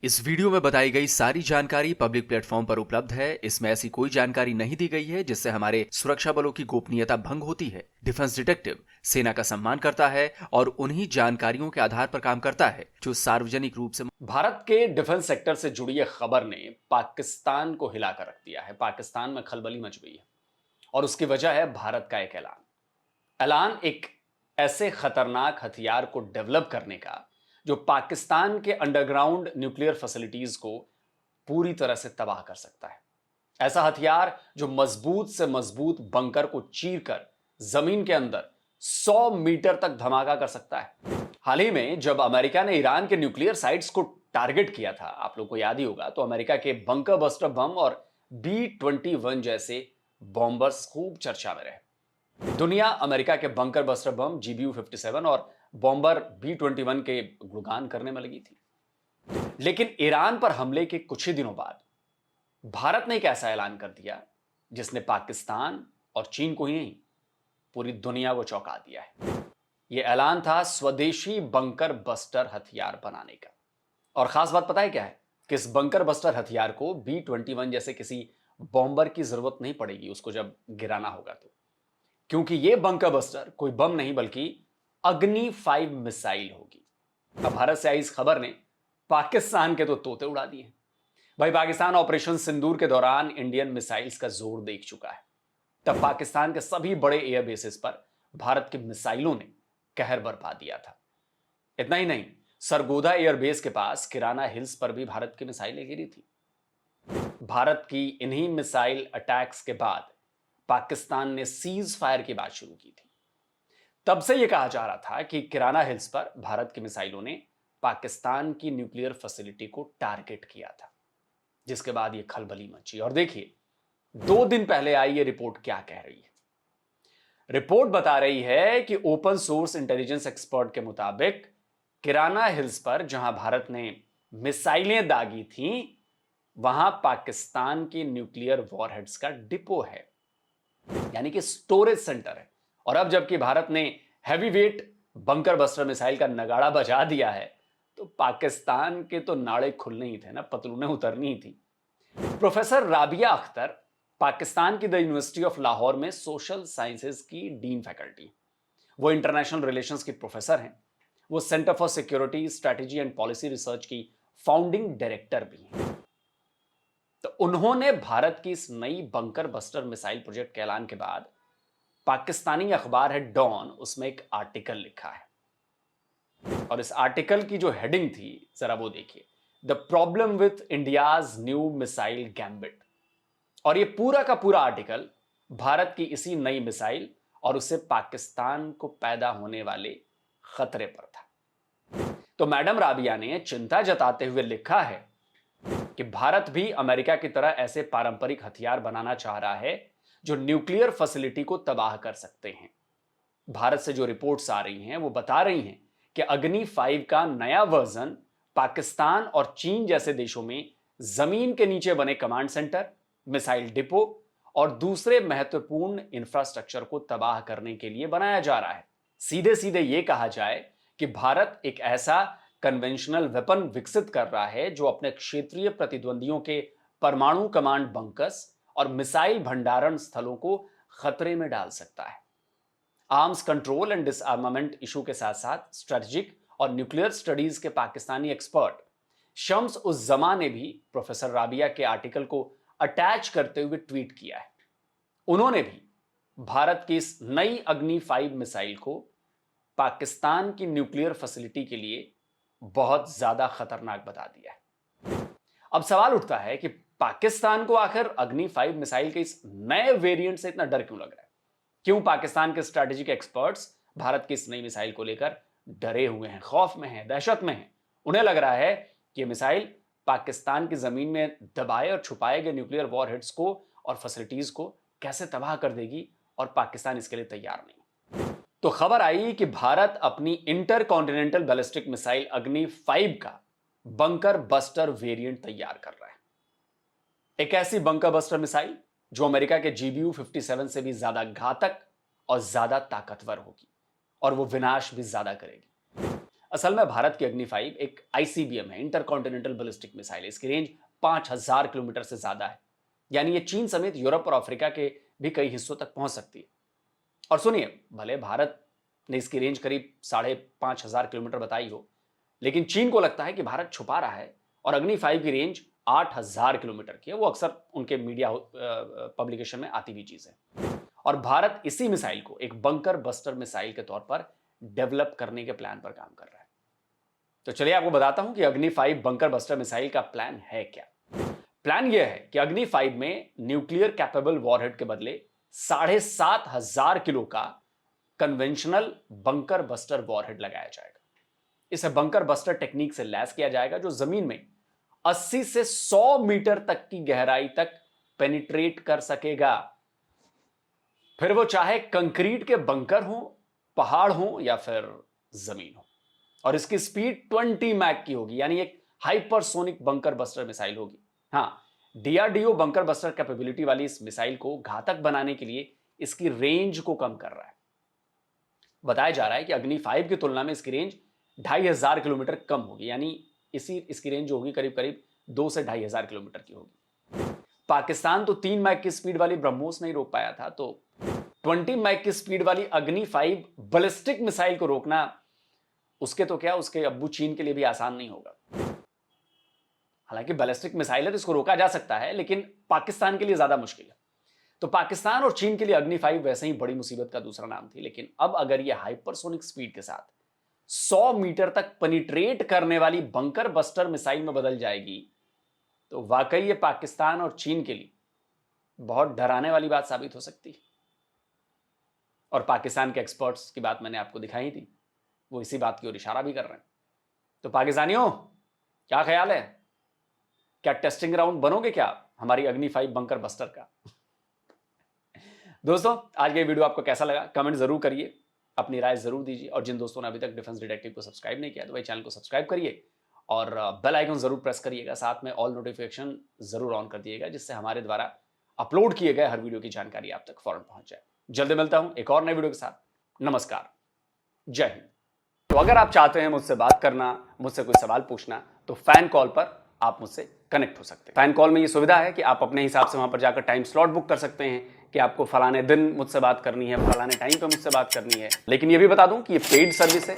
इस वीडियो में बताई गई सारी जानकारी पब्लिक प्लेटफॉर्म पर उपलब्ध है। इसमें ऐसी कोई जानकारी नहीं दी गई है जिससे हमारे सुरक्षा बलों की गोपनीयता भंग होती है। डिफेंस डिटेक्टिव सेना का सम्मान करता है और उन्हीं जानकारियों के आधार पर काम करता है जो सार्वजनिक रूप से। भारत के डिफेंस सेक्टर से जुड़ी एक खबर ने पाकिस्तान को हिलाकर रख दिया है। पाकिस्तान में खलबली मच गई है और उसकी वजह है भारत का एक ऐलान एक ऐसे खतरनाक हथियार को डेवलप करने का जो पाकिस्तान के अंडरग्राउंड न्यूक्लियर फैसिलिटीज को पूरी तरह से तबाह कर सकता है। ऐसा हथियार जो मजबूत से मजबूत बंकर को चीरकर जमीन के अंदर 100 मीटर तक धमाका कर सकता है। हाल ही में जब अमेरिका ने ईरान के न्यूक्लियर साइट्स को टारगेट किया था, आप लोग को याद ही होगा, तो अमेरिका के बंकर बस्टर बम और B-21 जैसे बॉम्बर्स खूब चर्चा में रहे। दुनिया अमेरिका के बंकर बस्टर बम GBU-57 और बॉम्बर B-21 के गुणगान करने में लगी थी। लेकिन ईरान पर हमले के कुछ ही दिनों बाद भारत ने एक ऐसा ऐलान कर दिया जिसने पाकिस्तान और चीन को ही नहीं, पूरी दुनिया को चौंका दिया है। यह ऐलान था स्वदेशी बंकर बस्टर हथियार बनाने का। और खास बात पता है क्या है कि इस बंकर बस्टर हथियार को B-21 जैसे किसी बॉम्बर की जरूरत नहीं पड़ेगी उसको जब गिराना होगा तो, क्योंकि यह बंकर बस्टर कोई बम नहीं बल्कि अग्नि 5 मिसाइल होगी। अब भारत से आई इस खबर ने पाकिस्तान के तो तोते उड़ा दिए। भाई, पाकिस्तान ऑपरेशन सिंदूर के दौरान इंडियन मिसाइल्स का जोर देख चुका है। तब पाकिस्तान के सभी बड़े एयर बेसिस पर भारत की मिसाइलों ने कहर बरपा दिया था। इतना ही नहीं, सरगोदा एयरबेस के पास किराना हिल्स पर भी भारत की मिसाइलें गिरी थी। भारत की इन्हीं मिसाइल अटैक्स के बाद पाकिस्तान ने सीज फायर की बात शुरू की थी। तब से यह कहा जा रहा था कि किराना हिल्स पर भारत की मिसाइलों ने पाकिस्तान की न्यूक्लियर फैसिलिटी को टारगेट किया था, जिसके बाद यह खलबली मची। और देखिए, 2 दिन पहले आई ये रिपोर्ट क्या कह रही है। रिपोर्ट बता रही है कि ओपन सोर्स इंटेलिजेंस एक्सपर्ट के मुताबिक किराना हिल्स पर जहां भारत ने मिसाइलें दागी थीं, वहां पाकिस्तान की न्यूक्लियर वॉरहेड्स का डिपो है, यानी कि स्टोरेज सेंटर है। और अब जबकि भारत ने heavy weight bunker buster missile का नगाड़ा बजा दिया है, तो पाकिस्तान के तो नाड़े खुलने ही थे ना, पतलूनें उतरनी ही थी। प्रोफेसर राबिया अख्तर पाकिस्तान की द यूनिवर्सिटी ऑफ लाहौर में सोशल साइंसेज की डीन फैकल्टी, वो इंटरनेशनल रिलेशंस की प्रोफेसर हैं। वो centre for security strategy and policy research की फाउंडिंग डायरेक्टर भी हैं। तो उन्होंने भारत की इस नई बंकर बस्टर मिसाइल प्रोजेक्ट के ऐलान के बाद पाकिस्तानी अखबार है डॉन, उसमें एक आर्टिकल लिखा है। और इस आर्टिकल की जो हेडिंग थी, जरा वो देखिए, the problem with India's new missile gambit. और ये पूरा का पूरा आर्टिकल भारत की इसी नई मिसाइल और उससे पाकिस्तान को पैदा होने वाले खतरे पर था। तो मैडम राबिया ने चिंता जताते हुए लिखा है कि भारत भी अमेरिका की तरह ऐसे पारंपरिक हथियार बनाना चाह रहा है जो न्यूक्लियर फैसिलिटी को तबाह कर सकते हैं। भारत से जो रिपोर्ट्स आ रही हैं वो बता रही हैं कि अग्नि 5 का नया वर्जन पाकिस्तान और चीन जैसे देशों में जमीन के नीचे बने कमांड सेंटर, मिसाइल डिपो और दूसरे महत्वपूर्ण इंफ्रास्ट्रक्चर को तबाह करने के लिए बनाया जा रहा है। सीधे सीधे यह कहा जाए कि भारत एक ऐसा कन्वेंशनल वेपन विकसित कर रहा है जो अपने क्षेत्रीय प्रतिद्वंदियों के परमाणु कमांड बंकर्स और मिसाइल भंडारण स्थलों को खतरे में डाल सकता है। आर्म्स कंट्रोल एंड डिसआर्मामेंट इशू के साथ साथ स्ट्रेटेजिक और न्यूक्लियर स्टडीज के पाकिस्तानी एक्सपर्ट शम्स उस जमा ने भी प्रोफेसर राबिया के आर्टिकल को अटैच करते हुए ट्वीट किया है। उन्होंने भी भारत की इस नई अग्नि 5 मिसाइल को पाकिस्तान की न्यूक्लियर फैसिलिटी के लिए बहुत ज्यादा खतरनाक बता दिया है। अब सवाल उठता है कि पाकिस्तान को आखिर अग्नि 5 मिसाइल के इस नए वेरिएंट से इतना डर क्यों लग रहा है? क्यों पाकिस्तान के स्ट्रेटेजिक एक्सपर्ट्स भारत की इस नई मिसाइल को लेकर डरे हुए हैं, खौफ में हैं, दहशत में हैं? उन्हें लग रहा है कि यह मिसाइल पाकिस्तान की जमीन में दबाए और छुपाए गए न्यूक्लियर वॉरहेड्स को और फैसिलिटीज को कैसे तबाह कर देगी, और पाकिस्तान इसके लिए तैयार नहीं। तो खबर आई कि भारत अपनी इंटर कॉन्टिनेंटल बैलिस्टिक मिसाइल अग्नि 5 का बंकर बस्टर वेरिएंट तैयार कर रहा है। एक ऐसी बंकर बस्टर मिसाइल जो अमेरिका के GBU-57 से भी ज्यादा घातक और ज्यादा ताकतवर होगी, और वो विनाश भी ज्यादा करेगी। असल में भारत की अग्नि 5 एक आईसीबीएम है, इंटरकॉन्टिनेंटल बैलिस्टिक मिसाइल है। इसकी रेंज 5000 किलोमीटर से ज्यादा है, यानी ये चीन समेत यूरोप और अफ्रीका के भी कई हिस्सों तक पहुंच सकती है। और सुनिए, भले भारत ने इसकी रेंज करीब 5500 किलोमीटर बताई हो, लेकिन चीन को लगता है कि भारत छुपा रहा है और अग्नि 5 की रेंज 8000 किलोमीटर की है। वो अक्सर उनके मीडिया पब्लिकेशन में आती हुई चीज है। और भारत इसी मिसाइल को एक बंकर बस्टर मिसाइल के तौर पर डेवलप करने के प्लान पर काम कर रहा है। तो चलिए आपको बताता हूं कि अग्नि 5 बंकर बस्टर मिसाइल का प्लान है क्या। प्लान यह है कि अग्नि 5 में न्यूक्लियर कैपेबल वॉरहेड के बदले 7500 किलो का कन्वेंशनल बंकर बस्टर वॉरहेड लगाया जाएगा। इसे बंकर बस्टर टेक्निक से लैस किया जाएगा, जो जमीन में 80 से 100 मीटर तक की गहराई तक पेनिट्रेट कर सकेगा। फिर वो चाहे कंक्रीट के बंकर हो, पहाड़ हो या फिर जमीन हो। और इसकी स्पीड 20 मैक की होगी, यानी एक हाइपरसोनिक बंकर बस्टर मिसाइल होगी। हाँ, डीआरडीओ बंकर बस्टर कैपेबिलिटी वाली इस मिसाइल को घातक बनाने के लिए इसकी रेंज को कम कर रहा है। बताया जा रहा है कि अग्नि 5 की तुलना में इसकी रेंज 2500 किलोमीटर कम होगी, यानी इसकी रेंज जो होगी करीब करीब 2 से 2500 किलोमीटर की होगी। पाकिस्तान तो 3 मैक की स्पीड वाली ब्रह्मोस नहीं रोक पाया था, तो 20 मैक की स्पीड वाली अग्नि 5 बैलिस्टिक मिसाइल को रोकना उसके तो क्या, उसके अब्बू चीन के लिए भी आसान नहीं होगा। हालांकि बैलिस्टिक मिसाइल है तो इसको रोका जा सकता है, लेकिन पाकिस्तान के लिए ज्यादा मुश्किल है। तो पाकिस्तान और चीन के लिए अग्नि 5 वैसे ही बड़ी मुसीबत का दूसरा नाम थी, लेकिन अब अगर यह हाइपरसोनिक स्पीड के साथ 100 मीटर तक पेनिट्रेट करने वाली बंकर बस्टर मिसाइल में बदल जाएगी, तो वाकई ये पाकिस्तान और चीन के लिए बहुत डराने वाली बात साबित हो सकती है। और पाकिस्तान के एक्सपर्ट्स की बात मैंने आपको दिखाई थी, वो इसी बात की ओर इशारा भी कर रहे हैं। तो पाकिस्तानियों, क्या ख्याल है? क्या टेस्टिंग ग्राउंड बनोगे क्या हमारी अग्नि 5 बंकर बस्टर का? दोस्तों, आज का वीडियो आपको कैसा लगा कमेंट जरूर करिए, अपनी राय जरूर दीजिए। और जिन दोस्तों ने अभी तक डिफेंस डिटेक्टिव को सब्सक्राइब नहीं किया तो भाई चैनल को सब्सक्राइब करिए और बेल आइकन जरूर प्रेस करिएगा। साथ में ऑल नोटिफिकेशन जरूर ऑन कर दिएगा, जिससे हमारे द्वारा अपलोड किए गए हर वीडियो की जानकारी आप तक फौरन पहुंच जाए। जल्दी मिलता हूं एक और नए वीडियो के साथ। नमस्कार, जय हिंद। तो अगर आप चाहते हैं मुझसे बात करना, मुझसे कोई सवाल पूछना, तो फैन कॉल पर आप मुझसे कनेक्ट हो सकते हैं। फैन कॉल में ये सुविधा है कि आप अपने हिसाब से वहां पर जाकर टाइम स्लॉट बुक कर सकते हैं कि आपको फलाने दिन मुझसे बात करनी है, फलाने टाइम पे मुझसे बात करनी है। लेकिन ये भी बता दूं कि ये पेड सर्विस है,